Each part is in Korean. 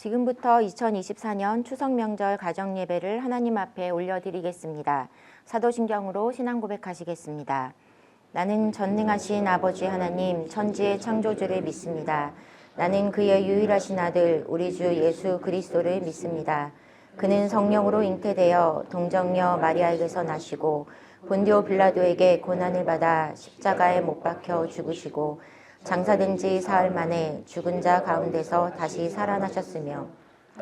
지금부터 2024년 추석 명절 가정 예배를 하나님 앞에 올려드리겠습니다. 사도신경으로 신앙 고백하시겠습니다. 나는 전능하신 아버지 하나님 천지의 창조주를 믿습니다. 나는 그의 유일하신 아들 우리 주 예수 그리스도를 믿습니다. 그는 성령으로 잉태되어 동정녀 마리아에게서 나시고 본디오 빌라도에게 고난을 받아 십자가에 못 박혀 죽으시고 장사된 지 사흘 만에 죽은 자 가운데서 다시 살아나셨으며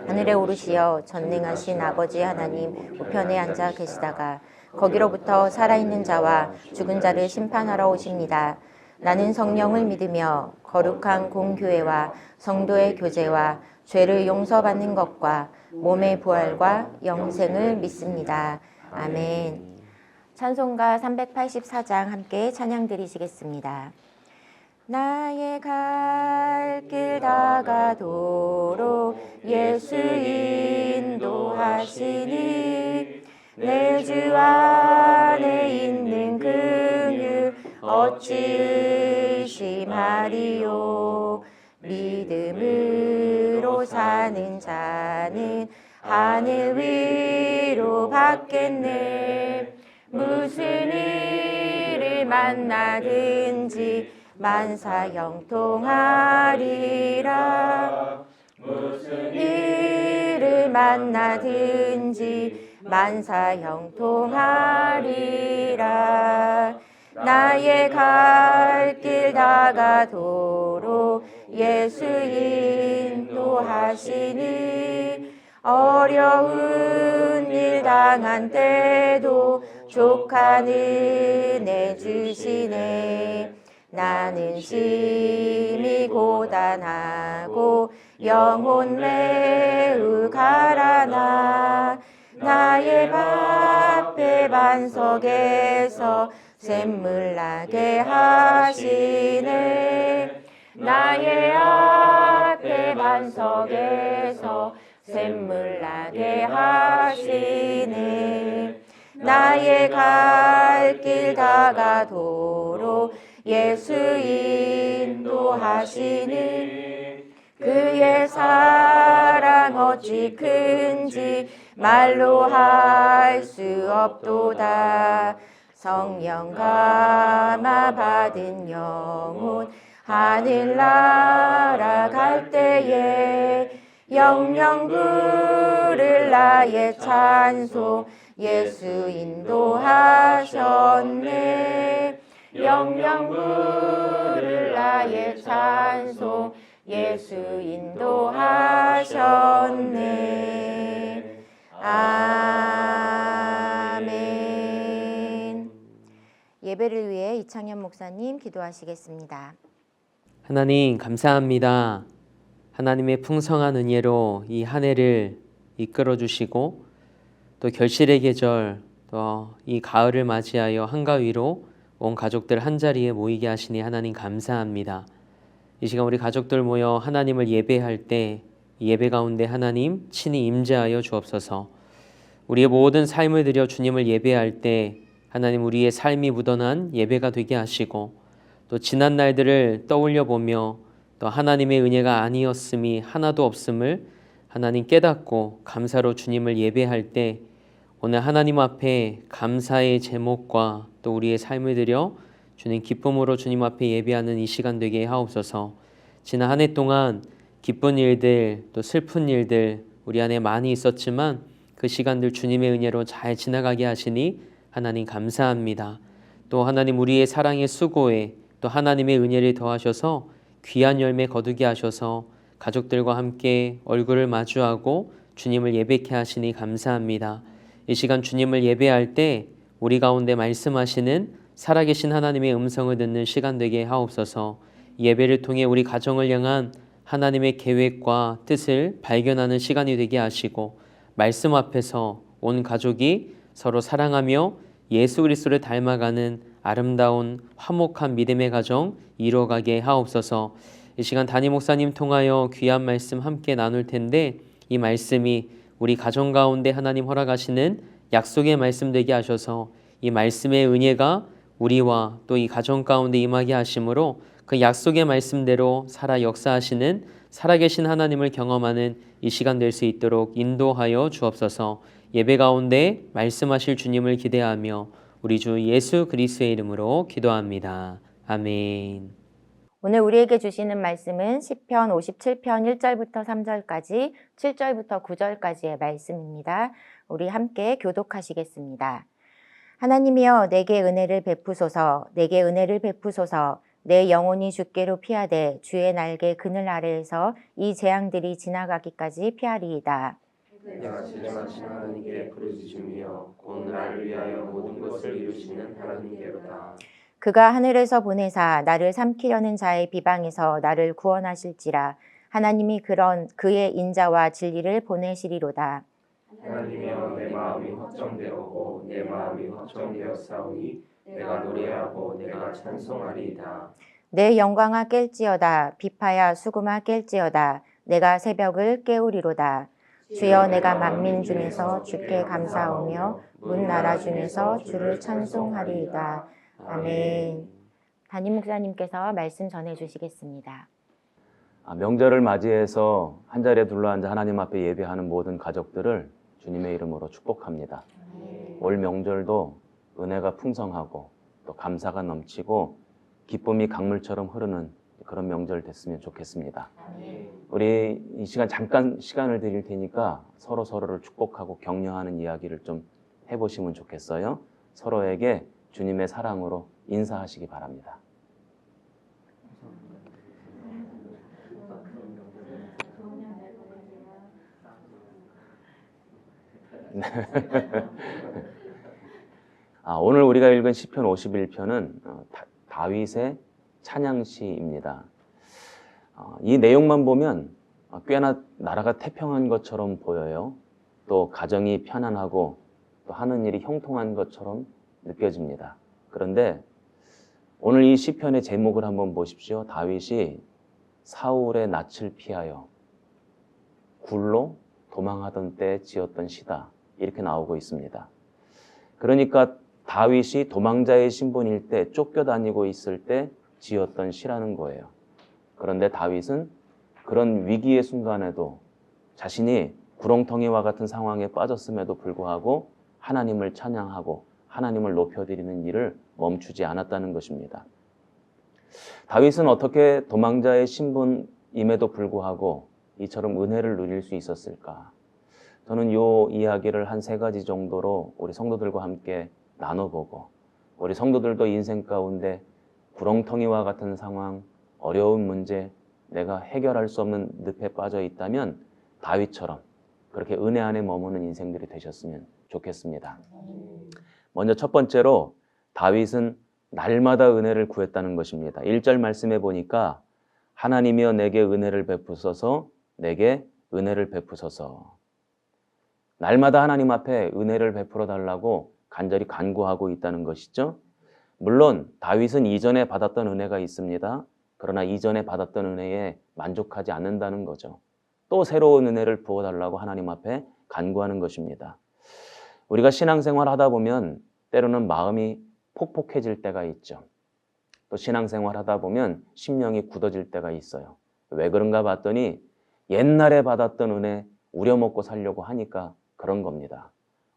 하늘에 오르시어 전능하신 아버지 하나님 우편에 앉아 계시다가 거기로부터 살아있는 자와 죽은 자를 심판하러 오십니다. 나는 성령을 믿으며 거룩한 공교회와 성도의 교제와 죄를 용서받는 것과 몸의 부활과 영생을 믿습니다. 아멘. 찬송가 384장 함께 찬양 드리시겠습니다. 나의 갈 길 다가도록 예수 인도하시니 내 주 안에 있는 긍휼 어찌 의심하리요. 믿음으로 사는 자는 하늘 위로 받겠네. 무슨 일을 만나든지 만사 형통하리라. 무슨 일을 만나든지 만사 형통하리라. 나의 갈 길 다가도록 예수 인도하시니 어려운 일 당한 때도 족한 은혜 주시네. 나는 심히 고단하고 영혼 매우 가라나 나의 밥배 반석에서 샘물 나게 하시네. 나의 앞에 반석에서 샘물 나게 하시네. 나의 갈 길 다가도록 예수 인도하시니 그의 사랑 어찌 큰지 말로 할 수 없도다. 성령 감화 받은 영혼 하늘나라 갈 때에 영영 부를 나의 찬송 예수 인도하셨네. 영영 부를 나의 찬송 예수 인도하셨네. 아멘. 예배를 위해 이창현 목사님 기도하시겠습니다. 하나님 감사합니다. 하나님의 풍성한 은혜로 이 한 해를 이끌어 주시고 또 결실의 계절 또 이 가을을 맞이하여 한가위로 온 가족들 한자리에 모이게 하시니 하나님 감사합니다. 이 시간 우리 가족들 모여 하나님을 예배할 때 예배 가운데 하나님 친히 임재하여 주옵소서. 우리의 모든 삶을 들여 주님을 예배할 때 하나님 우리의 삶이 묻어난 예배가 되게 하시고 또 지난 날들을 떠올려 보며 또 하나님의 은혜가 아니었음이 하나도 없음을 하나님 깨닫고 감사로 주님을 예배할 때 오늘 하나님 앞에 감사의 제목과 또 우리의 삶을 들여 주님 기쁨으로 주님 앞에 예배하는 이 시간 되게 하옵소서. 지난 한 해 동안 기쁜 일들 또 슬픈 일들 우리 안에 많이 있었지만 그 시간들 주님의 은혜로 잘 지나가게 하시니 하나님 감사합니다. 또 하나님 우리의 사랑의 수고에 또 하나님의 은혜를 더하셔서 귀한 열매 거두게 하셔서 가족들과 함께 얼굴을 마주하고 주님을 예배케 하시니 감사합니다. 이 시간 주님을 예배할 때 우리 가운데 말씀하시는 살아계신 하나님의 음성을 듣는 시간 되게 하옵소서. 예배를 통해 우리 가정을 향한 하나님의 계획과 뜻을 발견하는 시간이 되게 하시고 말씀 앞에서 온 가족이 서로 사랑하며 예수 그리스도를 닮아가는 아름다운 화목한 믿음의 가정 이루어가게 하옵소서. 이 시간 담임 목사님 통하여 귀한 말씀 함께 나눌 텐데 이 말씀이 우리 가정 가운데 하나님 허락하시는 약속의 말씀 되게 하셔서 이 말씀의 은혜가 우리와 또 이 가정 가운데 임하게 하심으로 그 약속의 말씀대로 살아 역사하시는 살아계신 하나님을 경험하는 이 시간 될 수 있도록 인도하여 주옵소서. 예배 가운데 말씀하실 주님을 기대하며 우리 주 예수 그리스도의 이름으로 기도합니다. 아멘. 오늘 우리에게 주시는 말씀은 시편 57편 1절부터 3절까지, 7절부터 9절까지의 말씀입니다. 우리 함께 교독하시겠습니다. 하나님이여 내게 은혜를 베푸소서, 내게 은혜를 베푸소서. 내 영혼이 주께로 피하되 주의 날개 그늘 아래에서 이 재앙들이 지나가기까지 피하리이다. 내가 진정하신 하나님께 부르짖으며 곧 나를 위하여 모든 것을 이루시는 하나님께로다. 그가 하늘에서 보내사 나를 삼키려는 자의 비방에서 나를 구원하실지라. 하나님이 그의 인자와 진리를 보내시리로다. 하나님이여 내 마음이 확정되었고 내 마음이 확정되었사오니 내가 노래하고 내가 찬송하리이다. 내 영광아 깰지어다. 비파야 수금아 깰지어다. 내가 새벽을 깨우리로다. 주여 내가 만민 중에서 주께 감사하며 문 나라 중에서 주를 찬송하리이다. 아멘. 담임 목사님께서 말씀 전해 주시겠습니다. 명절을 맞이해서 한자리에 둘러앉아 하나님 앞에 예배하는 모든 가족들을 주님의 이름으로 축복합니다. 올 명절도 은혜가 풍성하고 또 감사가 넘치고 기쁨이 강물처럼 흐르는 그런 명절 됐으면 좋겠습니다. 우리 이 시간 잠깐 시간을 드릴 테니까 서로를 축복하고 격려하는 이야기를 좀 해보시면 좋겠어요. 서로에게 주님의 사랑으로 인사하시기 바랍니다. 오늘 우리가 읽은 시편 51편은 다윗의 찬양시입니다. 이 내용만 보면 꽤나 나라가 태평한 것처럼 보여요. 또 가정이 편안하고 또 하는 일이 형통한 것처럼 느껴집니다. 그런데 오늘 이 시편의 제목을 한번 보십시오. 다윗이 사울의 낯을 피하여 굴로 도망하던 때에 지었던 시다. 이렇게 나오고 있습니다. 그러니까 다윗이 도망자의 신분일 때 쫓겨다니고 있을 때 지었던 시라는 거예요. 그런데 다윗은 그런 위기의 순간에도 자신이 구렁텅이와 같은 상황에 빠졌음에도 불구하고 하나님을 찬양하고 하나님을 높여드리는 일을 멈추지 않았다는 것입니다. 다윗은 어떻게 도망자의 신분임에도 불구하고 이처럼 은혜를 누릴 수 있었을까? 저는 이 이야기를 한 3가지 정도로 우리 성도들과 함께 나눠보고 우리 성도들도 인생 가운데 구렁텅이와 같은 상황, 어려운 문제, 내가 해결할 수 없는 늪에 빠져 있다면 다윗처럼 그렇게 은혜 안에 머무는 인생들이 되셨으면 좋겠습니다. 먼저 첫 번째로 다윗은 날마다 은혜를 구했다는 것입니다. 1절 말씀해 보니까 하나님이여 내게 은혜를 베푸소서, 내게 은혜를 베푸소서. 날마다 하나님 앞에 은혜를 베풀어 달라고 간절히 간구하고 있다는 것이죠. 물론 다윗은 이전에 받았던 은혜가 있습니다. 그러나 이전에 받았던 은혜에 만족하지 않는다는 거죠. 또 새로운 은혜를 부어달라고 하나님 앞에 간구하는 것입니다. 우리가 신앙생활 하다 보면 때로는 마음이 폭폭해질 때가 있죠. 또 신앙생활 하다 보면 심령이 굳어질 때가 있어요. 왜 그런가 봤더니 옛날에 받았던 은혜 우려먹고 살려고 하니까 그런 겁니다.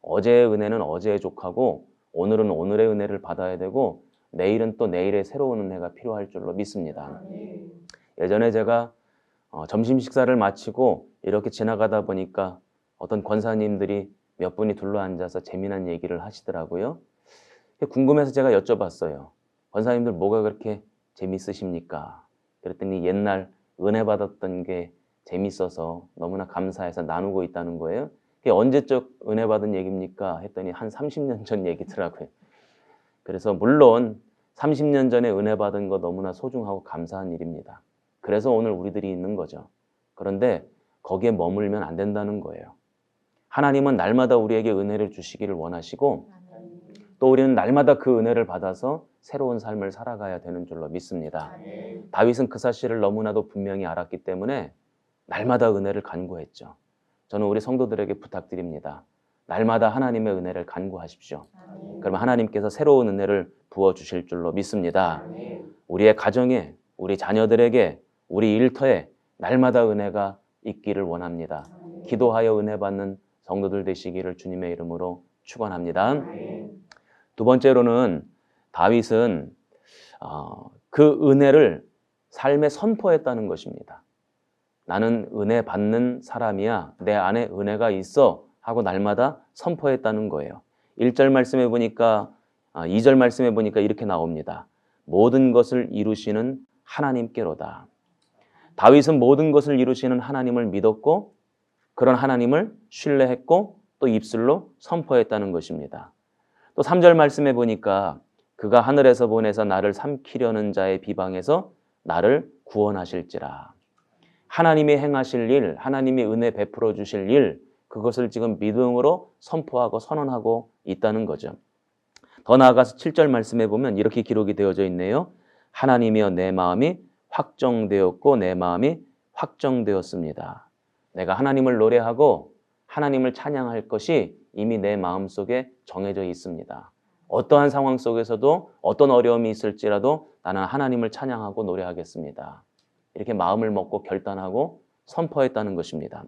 어제의 은혜는 어제의 족하고 오늘은 오늘의 은혜를 받아야 되고 내일은 또 내일의 새로운 은혜가 필요할 줄로 믿습니다. 예전에 제가 점심 식사를 마치고 이렇게 지나가다 보니까 어떤 권사님들이 몇 분이 둘러앉아서 재미난 얘기를 하시더라고요. 궁금해서 제가 여쭤봤어요. 권사님들 뭐가 그렇게 재밌으십니까? 그랬더니 옛날 은혜 받았던 게 재밌어서 너무나 감사해서 나누고 있다는 거예요. 그게 언제적 은혜 받은 얘기입니까? 했더니 한 30년 전 얘기더라고요. 그래서 물론 30년 전에 은혜 받은 거 너무나 소중하고 감사한 일입니다. 그래서 오늘 우리들이 있는 거죠. 그런데 거기에 머물면 안 된다는 거예요. 하나님은 날마다 우리에게 은혜를 주시기를 원하시고 또 우리는 날마다 그 은혜를 받아서 새로운 삶을 살아가야 되는 줄로 믿습니다. 다윗은 그 사실을 너무나도 분명히 알았기 때문에 날마다 은혜를 간구했죠. 저는 우리 성도들에게 부탁드립니다. 날마다 하나님의 은혜를 간구하십시오. 그러면 하나님께서 새로운 은혜를 부어주실 줄로 믿습니다. 우리의 가정에, 우리 자녀들에게, 우리 일터에 날마다 은혜가 있기를 원합니다. 기도하여 은혜 받는 성도들 되시기를 주님의 이름으로 축원합니다. 두 번째로는 다윗은 그 은혜를 삶에 선포했다는 것입니다. 나는 은혜 받는 사람이야. 내 안에 은혜가 있어. 하고 날마다 선포했다는 거예요. 1절 말씀해 보니까 2절 말씀해 보니까 이렇게 나옵니다. 모든 것을 이루시는 하나님께로다. 다윗은 모든 것을 이루시는 하나님을 믿었고 그런 하나님을 신뢰했고 또 입술로 선포했다는 것입니다. 또 3절 말씀해 보니까 그가 하늘에서 보내서 나를 삼키려는 자의 비방에서 나를 구원하실지라. 하나님이 행하실 일, 하나님이 은혜 베풀어 주실 일, 그것을 지금 믿음으로 선포하고 선언하고 있다는 거죠. 더 나아가서 7절 말씀해 보면 이렇게 기록이 되어져 있네요. 하나님이여 내 마음이 확정되었고 내 마음이 확정되었습니다. 내가 하나님을 노래하고 하나님을 찬양할 것이 이미 내 마음속에 정해져 있습니다. 어떠한 상황 속에서도 어떤 어려움이 있을지라도 나는 하나님을 찬양하고 노래하겠습니다. 이렇게 마음을 먹고 결단하고 선포했다는 것입니다.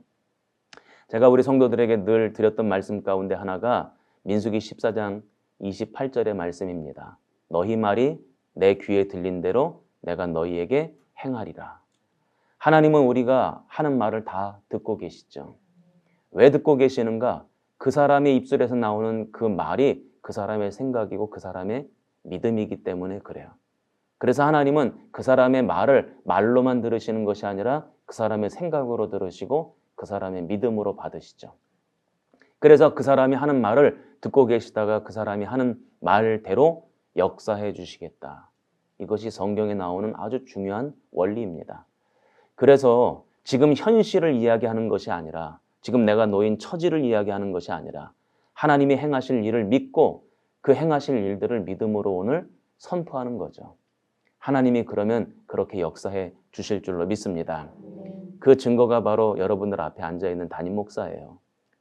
제가 우리 성도들에게 늘 드렸던 말씀 가운데 하나가 민수기 14장 28절의 말씀입니다. 너희 말이 내 귀에 들린 대로 내가 너희에게 행하리라. 하나님은 우리가 하는 말을 다 듣고 계시죠. 왜 듣고 계시는가? 그 사람의 입술에서 나오는 그 말이 그 사람의 생각이고 그 사람의 믿음이기 때문에 그래요. 그래서 하나님은 그 사람의 말을 말로만 들으시는 것이 아니라 그 사람의 생각으로 들으시고 그 사람의 믿음으로 받으시죠. 그래서 그 사람이 하는 말을 듣고 계시다가 그 사람이 하는 말대로 역사해 주시겠다. 이것이 성경에 나오는 아주 중요한 원리입니다. 그래서 지금 현실을 이야기하는 것이 아니라 지금 내가 놓인 처지를 이야기하는 것이 아니라 하나님이 행하실 일을 믿고 그 행하실 일들을 믿음으로 오늘 선포하는 거죠. 하나님이 그러면 그렇게 역사해 주실 줄로 믿습니다. 그 증거가 바로 여러분들 앞에 앉아있는 담임 목사예요.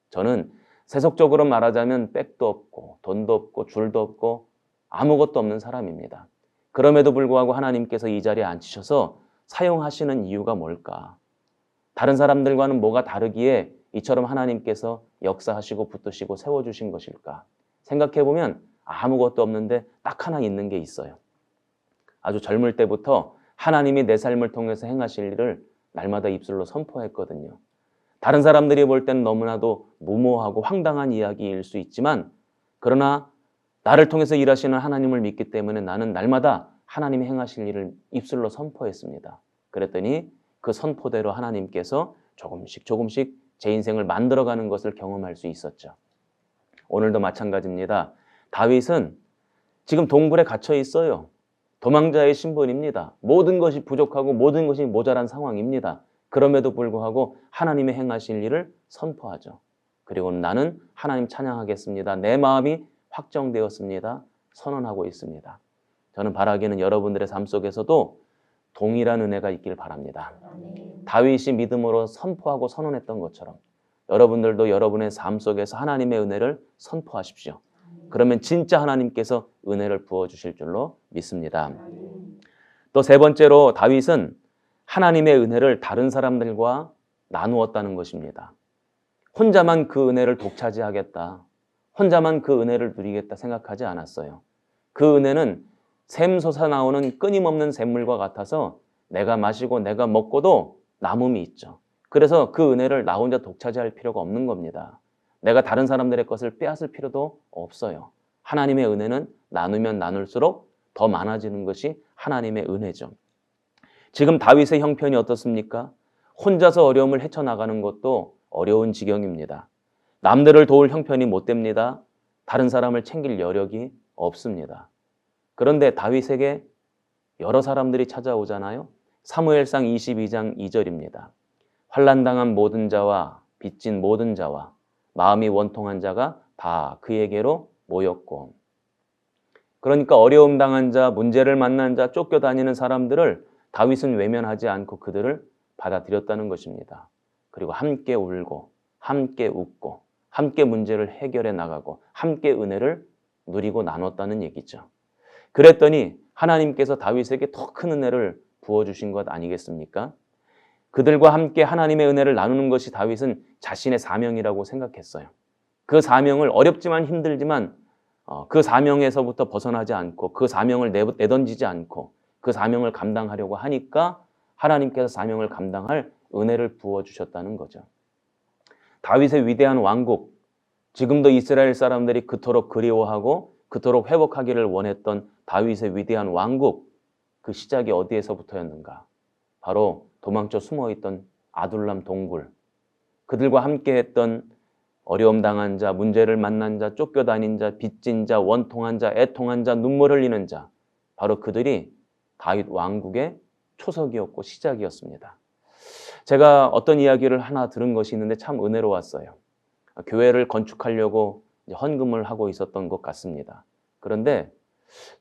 저는 세속적으로 말하자면 백도 없고 돈도 없고 줄도 없고 아무것도 없는 사람입니다. 그럼에도 불구하고 하나님께서 이 자리에 앉히셔서 사용하시는 이유가 뭘까? 다른 사람들과는 뭐가 다르기에 이처럼 하나님께서 역사하시고 붙드시고 세워주신 것일까? 생각해보면 아무것도 없는데 딱 하나 있는 게 있어요. 아주 젊을 때부터 하나님이 내 삶을 통해서 행하실 일을 날마다 입술로 선포했거든요. 다른 사람들이 볼 때는 너무나도 무모하고 황당한 이야기일 수 있지만 그러나 나를 통해서 일하시는 하나님을 믿기 때문에 나는 날마다 하나님이 행하실 일을 입술로 선포했습니다. 그랬더니 그 선포대로 하나님께서 조금씩 제 인생을 만들어가는 것을 경험할 수 있었죠. 오늘도 마찬가지입니다. 다윗은 지금 동굴에 갇혀 있어요. 도망자의 신분입니다. 모든 것이 부족하고 모든 것이 모자란 상황입니다. 그럼에도 불구하고 하나님의 행하실 일을 선포하죠. 그리고 나는 하나님 찬양하겠습니다. 내 마음이 확정되었습니다. 선언하고 있습니다. 저는 바라기는 여러분들의 삶 속에서도 동일한 은혜가 있길 바랍니다. 다윗이 믿음으로 선포하고 선언했던 것처럼 여러분들도 여러분의 삶 속에서 하나님의 은혜를 선포하십시오. 그러면 진짜 하나님께서 은혜를 부어주실 줄로 믿습니다. 또 세 번째로 다윗은 하나님의 은혜를 다른 사람들과 나누었다는 것입니다. 혼자만 그 은혜를 독차지하겠다. 혼자만 그 은혜를 누리겠다 생각하지 않았어요. 그 은혜는 샘솟아 나오는 끊임없는 샘물과 같아서 내가 마시고 내가 먹고도 남음이 있죠. 그래서 그 은혜를 나 혼자 독차지할 필요가 없는 겁니다. 내가 다른 사람들의 것을 빼앗을 필요도 없어요. 하나님의 은혜는 나누면 나눌수록 더 많아지는 것이 하나님의 은혜죠. 지금 다윗의 형편이 어떻습니까? 혼자서 어려움을 헤쳐나가는 것도 어려운 지경입니다. 남들을 도울 형편이 못 됩니다. 다른 사람을 챙길 여력이 없습니다. 그런데 다윗에게 여러 사람들이 찾아오잖아요. 사무엘상 22장 2절입니다. 환난당한 모든 자와 빚진 모든 자와 마음이 원통한 자가 다 그에게로 모였고, 그러니까 어려움 당한 자, 문제를 만난 자, 쫓겨다니는 사람들을 다윗은 외면하지 않고 그들을 받아들였다는 것입니다. 그리고 함께 울고 함께 웃고 함께 문제를 해결해 나가고 함께 은혜를 누리고 나눴다는 얘기죠. 그랬더니 하나님께서 다윗에게 더 큰 은혜를 부어주신 것 아니겠습니까? 그들과 함께 하나님의 은혜를 나누는 것이 다윗은 자신의 사명이라고 생각했어요. 그 사명을 어렵지만 힘들지만 그 사명에서부터 벗어나지 않고 그 사명을 내던지지 않고 그 사명을 감당하려고 하니까 하나님께서 사명을 감당할 은혜를 부어주셨다는 거죠. 다윗의 위대한 왕국, 지금도 이스라엘 사람들이 그토록 그리워하고 그토록 회복하기를 원했던 다윗의 위대한 왕국, 그 시작이 어디에서부터였는가? 바로 도망쳐 숨어있던 아둘람 동굴, 그들과 함께했던 어려움 당한 자, 문제를 만난 자, 쫓겨다닌 자, 빚진 자, 원통한 자, 애통한 자, 눈물 흘리는 자, 바로 그들이 다윗 왕국의 초석이었고 시작이었습니다. 제가 어떤 이야기를 하나 들은 것이 있는데 참 은혜로웠어요. 교회를 건축하려고 헌금을 하고 있었던 것 같습니다. 그런데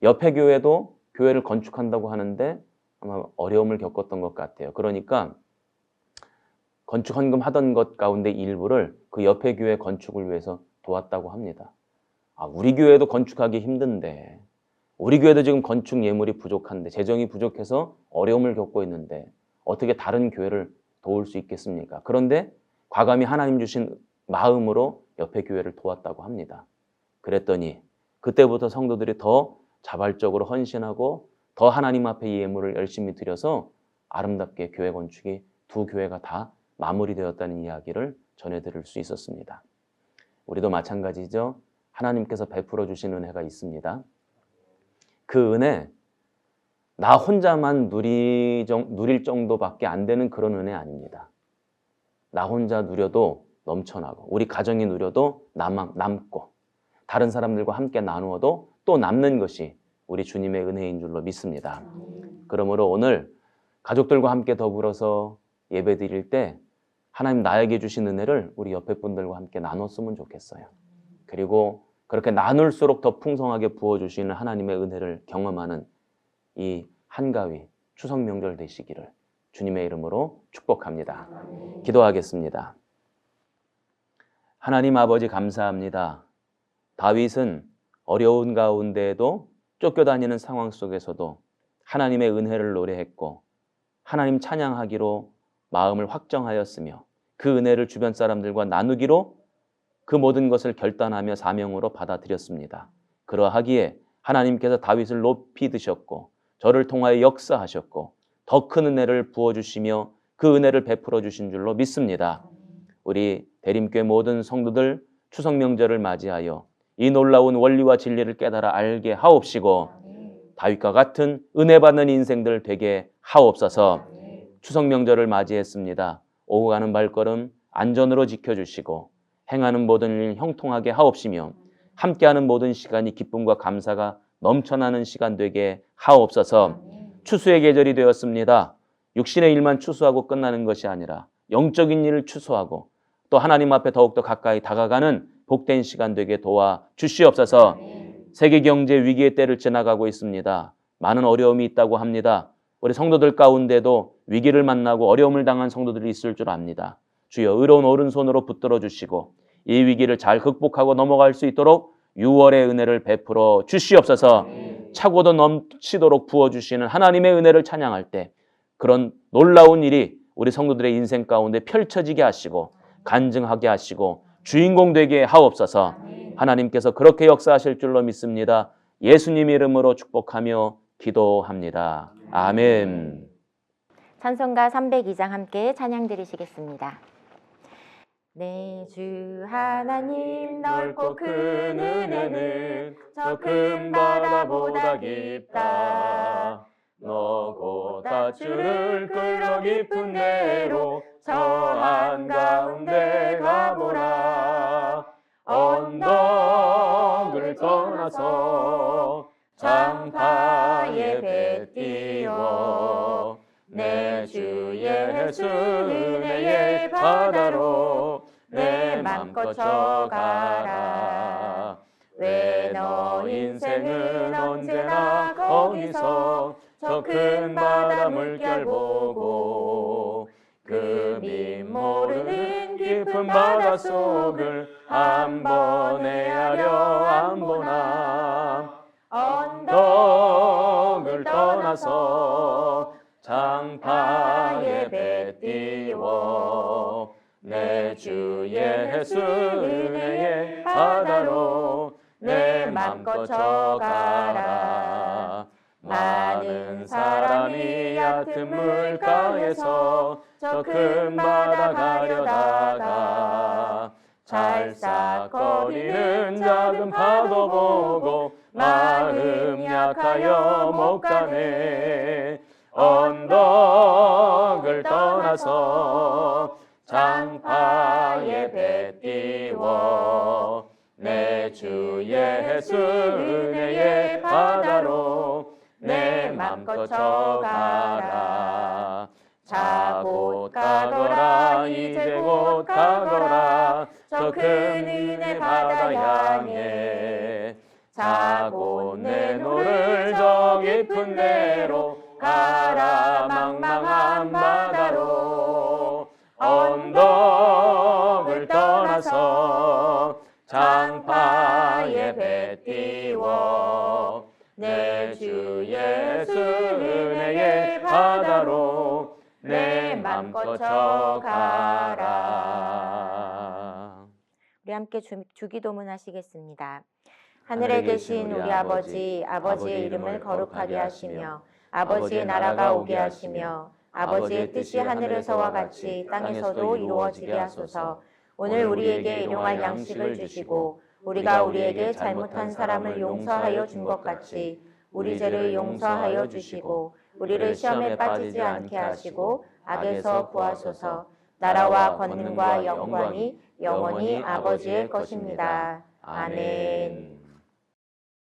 옆에 교회도 교회를 건축한다고 하는데 아마 어려움을 겪었던 것 같아요. 그러니까 건축 헌금하던 것 가운데 일부를 그 옆에 교회 건축을 위해서 도왔다고 합니다. 우리 교회도 건축하기 힘든데, 우리 교회도 지금 건축 예물이 부족한데, 재정이 부족해서 어려움을 겪고 있는데 어떻게 다른 교회를 도울 수 있겠습니까? 그런데 과감히 하나님 주신 마음으로 옆에 교회를 도왔다고 합니다. 그랬더니 그때부터 성도들이 더 자발적으로 헌신하고 더 하나님 앞에 이 예물을 열심히 드려서 아름답게 교회 건축이 두 교회가 다 마무리되었다는 이야기를 전해드릴 수 있었습니다. 우리도 마찬가지죠. 하나님께서 베풀어 주신 은혜가 있습니다. 그 은혜, 나 혼자만 누릴 정도밖에 안 되는 그런 은혜 아닙니다. 나 혼자 누려도 넘쳐나고, 우리 가정이 누려도 남고, 다른 사람들과 함께 나누어도 또 남는 것이 우리 주님의 은혜인 줄로 믿습니다. 그러므로 오늘 가족들과 함께 더불어서 예배 드릴 때 하나님 나에게 주신 은혜를 우리 옆에 분들과 함께 나눴으면 좋겠어요. 그리고 그렇게 나눌수록 더 풍성하게 부어주시는 하나님의 은혜를 경험하는 이 한가위 추석 명절 되시기를 주님의 이름으로 축복합니다. 기도하겠습니다. 하나님 아버지 감사합니다. 다윗은 어려운 가운데에도 쫓겨다니는 상황 속에서도 하나님의 은혜를 노래했고 하나님 찬양하기로 마음을 확정하였으며 그 은혜를 주변 사람들과 나누기로 그 모든 것을 결단하며 사명으로 받아들였습니다. 그러하기에 하나님께서 다윗을 높이 드셨고 저를 통하여 역사하셨고 더 큰 은혜를 부어주시며 그 은혜를 베풀어 주신 줄로 믿습니다. 우리 대림교회 모든 성도들 추석 명절을 맞이하여 이 놀라운 원리와 진리를 깨달아 알게 하옵시고 다윗과 같은 은혜 받는 인생들 되게 하옵소서. 추석 명절을 맞이했습니다. 오고 가는 발걸음 안전으로 지켜주시고 행하는 모든 일 형통하게 하옵시며 함께하는 모든 시간이 기쁨과 감사가 넘쳐나는 시간 되게 하옵소서. 추수의 계절이 되었습니다. 육신의 일만 추수하고 끝나는 것이 아니라 영적인 일을 추수하고 또 하나님 앞에 더욱더 가까이 다가가는 복된 시간 되게 도와 주시옵소서. 세계 경제 위기의 때를 지나가고 있습니다. 많은 어려움이 있다고 합니다. 우리 성도들 가운데도 위기를 만나고 어려움을 당한 성도들이 있을 줄 압니다. 주여 의로운 오른손으로 붙들어 주시고 이 위기를 잘 극복하고 넘어갈 수 있도록 6월의 은혜를 베풀어 주시옵소서. 차고도 넘치도록 부어주시는 하나님의 은혜를 찬양할 때 그런 놀라운 일이 우리 성도들의 인생 가운데 펼쳐지게 하시고 간증하게 하시고 주인공 되게 하옵소서. 하나님께서 그렇게 역사하실 줄로 믿습니다. 예수님 이름으로 축복하며 기도합니다. 아멘. 찬송가 302장 함께 찬양 드리시겠습니다. 내 주 하나님 넓고 큰 은혜는 저 큰 바다보다 깊다. 너고 닷줄을 끌어 깊은 데로 저 한가운데 가보라. 언덕을 떠나서 장파에 배 띄워 내 주 예수 은혜의 바다로 내 맘껏 져가라. 왜 너 인생은 언제나 거기서 저 큰 바다 물결 보고 그 밑 모르는 깊은 바다 속을 한 번 헤아려 안 보나. 언덕을 떠나서 장파에 배 띄워 내 주 예수 은혜의 바다로 내 맘껏 져가라. 많은 사람이 얕은 물가에서 저 큰 바다 가려다가 찰싹거리는 작은 파도 보고 마음 약하여 못 가네. 언덕을 떠나서 장파에 배 띄워 내 주 예수 은혜의 바다로 내 맘껏 져가라. 자 곧 가거라 이제 곧 가거라 저 큰 은혜 바다 향해. 자 곧 내 노를 저 깊은 데로 가라. 망망한 바다로 언덕을 떠나서 장파에 배 띄워 내 주 예수 은혜의 바다로 내 맘껏 져가라. 우리 함께 주기도문 하시겠습니다. 하늘에 계신 우리 아버지, 아버지의 이름을 거룩하게 하시며 아버지의 나라가 오게 하시며 아버지의 뜻이 하늘에서와 같이 땅에서도 이루어지게 하소서. 오늘 우리에게 일용할 양식을 주시고 우리가 우리에게 잘못한 사람을 용서하여 준 것 같이 우리 죄를 용서하여 주시고 우리를 시험에 빠지지 않게 하시고 악에서 구하소서. 나라와 권능과 영광이 영원히 아버지의 것입니다. 아멘.